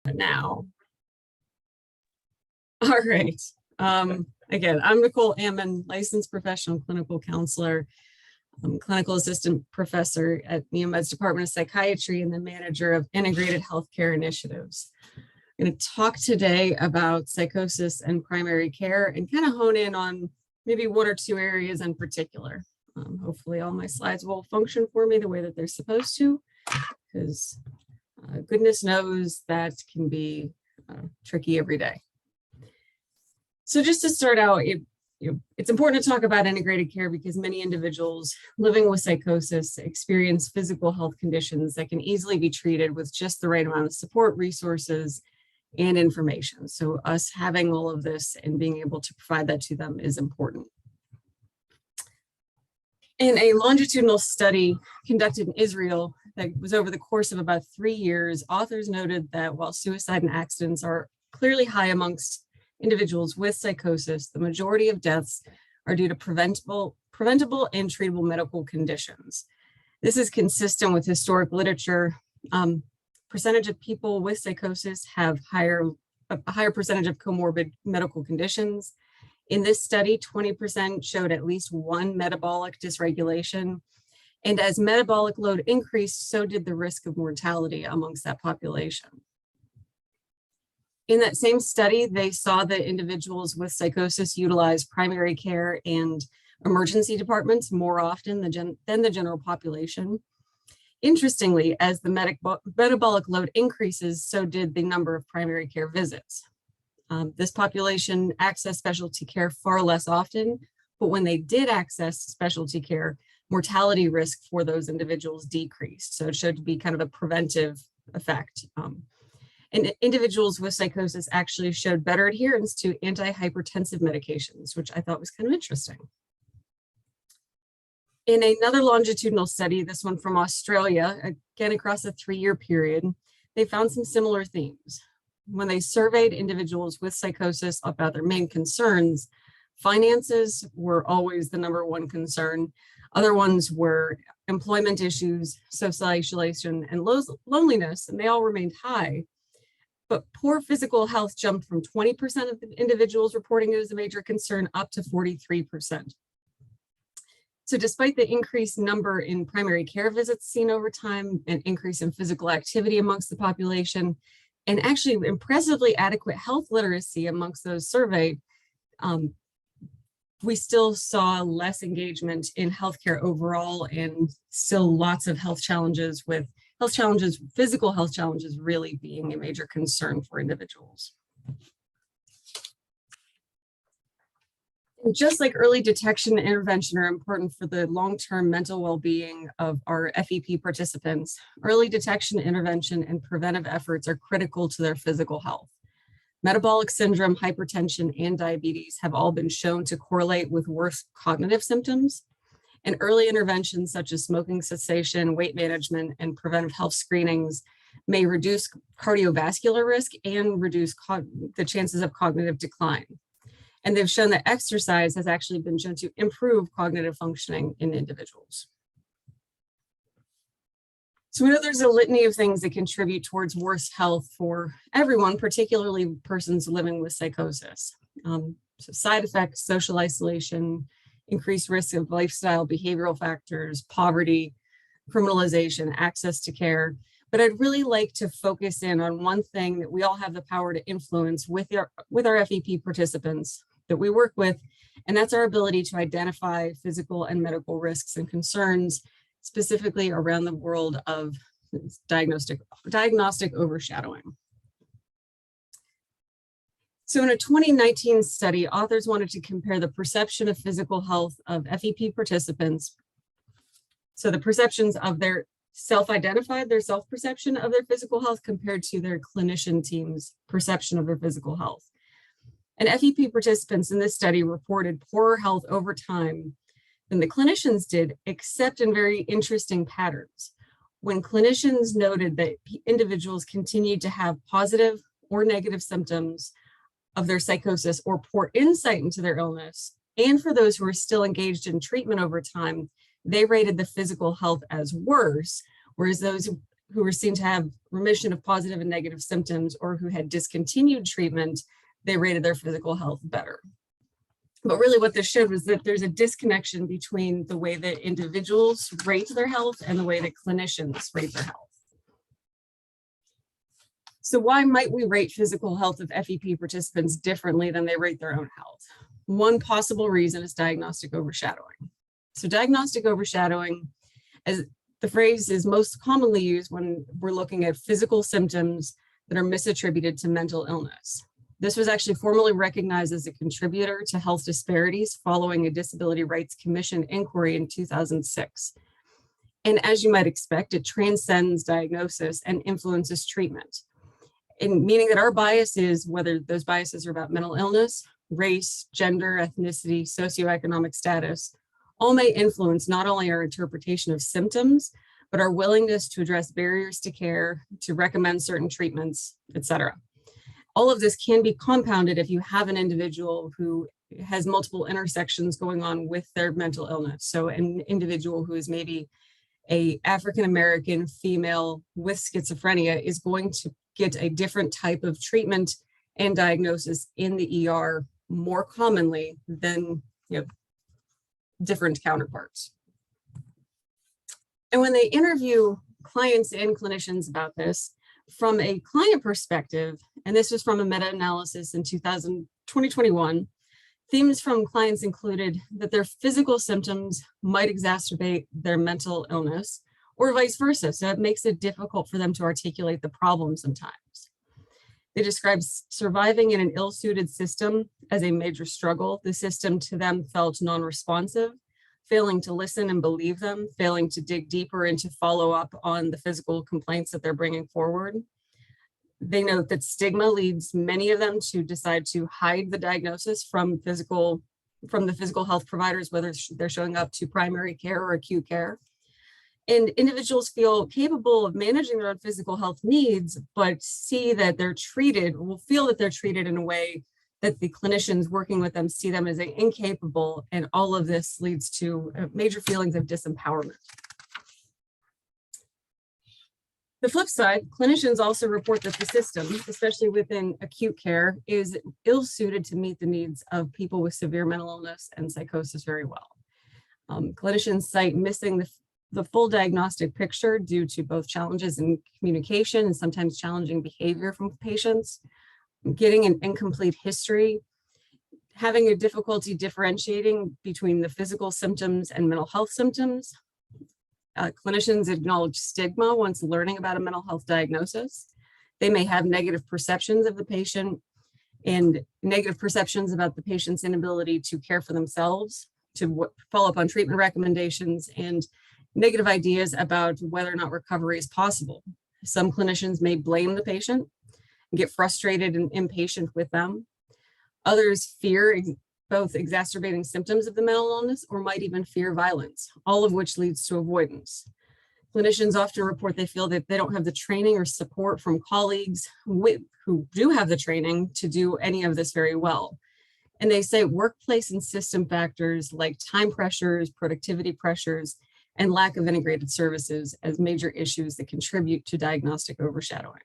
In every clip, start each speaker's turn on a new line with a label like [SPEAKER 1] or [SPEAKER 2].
[SPEAKER 1] Now. All right. Again, I'm Nicole Ammon, licensed professional clinical counselor, clinical assistant professor at Neomed's Department of Psychiatry and the manager of integrated healthcare initiatives. I'm going to talk today about psychosis and primary care and kind of hone in on maybe one or two areas in particular. Hopefully all my slides will function for me the way that they're supposed to, because goodness knows that can be tricky every day. So just to start out, it's important to talk about integrated care because many individuals living with psychosis experience physical health conditions that can easily be treated with just the right amount of support, resources, and information. So us having all of this and being able to provide that to them is important. In a longitudinal study conducted in Israel that was over the course of about 3 years, authors noted that while suicide and accidents are clearly high amongst individuals with psychosis, the majority of deaths are due to preventable and treatable medical conditions. This is consistent with historic literature. Percentage of people with psychosis have a higher percentage of comorbid medical conditions. In this study, 20% showed at least one metabolic dysregulation. And as metabolic load increased, so did the risk of mortality amongst that population. In that same study, they saw that individuals with psychosis utilize primary care and emergency departments more often than the general population. Interestingly, as the metabolic load increases, so did the number of primary care visits. This population accessed specialty care far less often, but when they did access specialty care, mortality risk for those individuals decreased. So it showed to be kind of a preventive effect. And individuals with psychosis actually showed better adherence to antihypertensive medications, which I thought was kind of interesting. In another longitudinal study, this one from Australia, again across a 3-year period, they found some similar themes. When they surveyed individuals with psychosis about their main concerns, finances were always the #1 concern. Other ones were employment issues, social isolation, and loneliness, and they all remained high. But poor physical health jumped from 20% of the individuals reporting it as a major concern up to 43%. So despite the increased number in primary care visits seen over time, an increase in physical activity amongst the population, and actually impressively adequate health literacy amongst those surveyed, we still saw less engagement in healthcare overall and still lots of physical health challenges really being a major concern for individuals. And just like early detection and intervention are important for the long-term mental well-being of our FEP participants, early detection, intervention, and preventive efforts are critical to their physical health. Metabolic syndrome, hypertension, and diabetes have all been shown to correlate with worse cognitive symptoms. And early interventions such as smoking cessation, weight management, and preventive health screenings may reduce cardiovascular risk and reduce the chances of cognitive decline. And they've shown that exercise has actually been shown to improve cognitive functioning in individuals. So we know there's a litany of things that contribute towards worse health for everyone, particularly persons living with psychosis. So side effects, social isolation, increased risk of lifestyle behavioral factors, poverty, criminalization, access to care. But I'd really like to focus in on one thing that we all have the power to influence with our FEP participants that we work with, and that's our ability to identify physical and medical risks and concerns, specifically around the world of diagnostic overshadowing. So in a 2019 study, authors wanted to compare the perception of physical health of FEP participants. So the perceptions of their self-perception of their physical health compared to their clinician team's perception of their physical health. And FEP participants in this study reported poorer health over time than the clinicians did, except in very interesting patterns. When clinicians noted that individuals continued to have positive or negative symptoms of their psychosis or poor insight into their illness, and for those who are still engaged in treatment over time, they rated the physical health as worse, whereas those who were seen to have remission of positive and negative symptoms or who had discontinued treatment, they rated their physical health better. But really what this showed was that there's a disconnection between the way that individuals rate their health and the way that clinicians rate their health. So why might we rate physical health of FEP participants differently than they rate their own health? One possible reason is diagnostic overshadowing. So diagnostic overshadowing, as the phrase is most commonly used when we're looking at physical symptoms that are misattributed to mental illness. This was actually formally recognized as a contributor to health disparities following a Disability Rights Commission inquiry in 2006. And as you might expect, it transcends diagnosis and influences treatment. In meaning that our biases, whether those biases are about mental illness, race, gender, ethnicity, socioeconomic status, all may influence not only our interpretation of symptoms, but our willingness to address barriers to care, to recommend certain treatments, et cetera. All of this can be compounded if you have an individual who has multiple intersections going on with their mental illness. So an individual who is maybe an African-American female with schizophrenia is going to get a different type of treatment and diagnosis in the ER more commonly than different counterparts. And when they interview clients and clinicians about this, from a client perspective, and this was from a meta-analysis in 2021, themes from clients included that their physical symptoms might exacerbate their mental illness or vice versa. So it makes it difficult for them to articulate the problem sometimes. They describe surviving in an ill-suited system as a major struggle. The system to them felt non-responsive, failing to listen and believe them, failing to dig deeper and to follow up on the physical complaints that they're bringing forward. They note that stigma leads many of them to decide to hide the diagnosis from the physical health providers, whether they're showing up to primary care or acute care. And individuals feel capable of managing their own physical health needs, but see that they're treated, or will feel that they're treated in a way that the clinicians working with them see them as incapable, and all of this leads to major feelings of disempowerment. The flip side, clinicians also report that the system, especially within acute care, is ill-suited to meet the needs of people with severe mental illness and psychosis very well. Clinicians cite missing the full diagnostic picture due to both challenges in communication and sometimes challenging behavior from patients, getting an incomplete history, having a difficulty differentiating between the physical symptoms and mental health symptoms. Clinicians acknowledge stigma once learning about a mental health diagnosis. They may have negative perceptions of the patient and negative perceptions about the patient's inability to care for themselves, to follow up on treatment recommendations, and negative ideas about whether or not recovery is possible. Some clinicians may blame the patient and get frustrated and impatient with them. Others fear both exacerbating symptoms of the mental illness or might even fear violence, all of which leads to avoidance. Clinicians often report they feel that they don't have the training or support from colleagues who do have the training to do any of this very well. And they say workplace and system factors like time pressures, productivity pressures, and lack of integrated services as major issues that contribute to diagnostic overshadowing.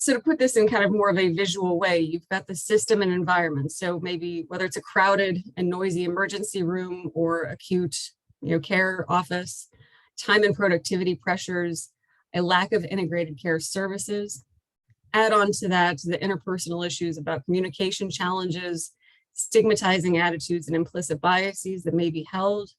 [SPEAKER 1] So to put this in kind of more of a visual way, you've got the system and environment. So maybe whether it's a crowded and noisy emergency room or acute care office, time and productivity pressures, a lack of integrated care services. Add on to that the interpersonal issues about communication challenges, stigmatizing attitudes and implicit biases that may be held,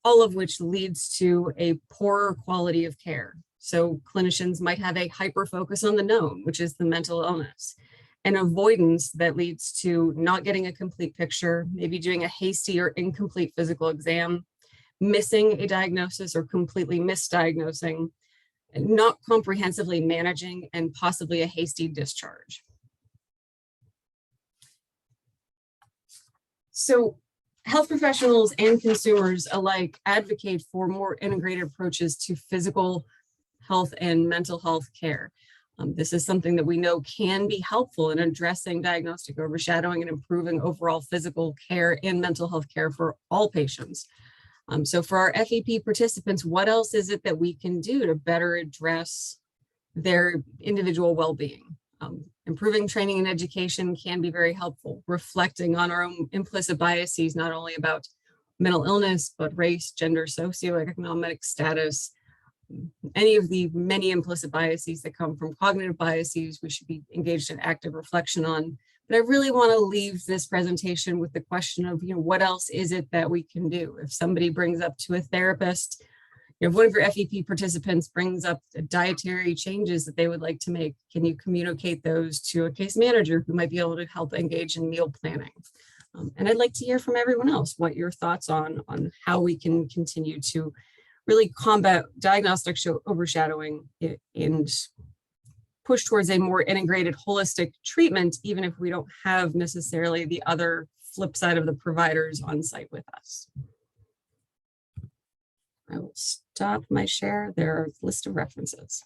[SPEAKER 1] all of which leads to a poorer quality of care. So clinicians might have a hyper focus on the known, which is the mental illness, and avoidance that leads to not getting a complete picture, maybe doing a hasty or incomplete physical exam, missing a diagnosis or completely misdiagnosing, not comprehensively managing, and possibly a hasty discharge. So health professionals and consumers alike advocate for more integrated approaches to physical health and mental health care. This is something that we know can be helpful in addressing diagnostic overshadowing and improving overall physical care and mental health care for all patients. So for our FEP participants, what else is it that we can do to better address their individual well-being? Improving training and education can be very helpful. Reflecting on our own implicit biases, not only about mental illness, but race, gender, socioeconomic status, any of the many implicit biases that come from cognitive biases, we should be engaged in active reflection on. But I really want to leave this presentation with the question of, what else is it that we can do? If somebody brings up to a therapist, if one of your FEP participants brings up dietary changes that they would like to make, can you communicate those to a case manager who might be able to help engage in meal planning? And I'd like to hear from everyone else what your thoughts on how we can continue to really combat diagnostic overshadowing and push towards a more integrated holistic treatment, even if we don't have necessarily the other flip side of the providers on site with us. I will stop my share. There are a list of references.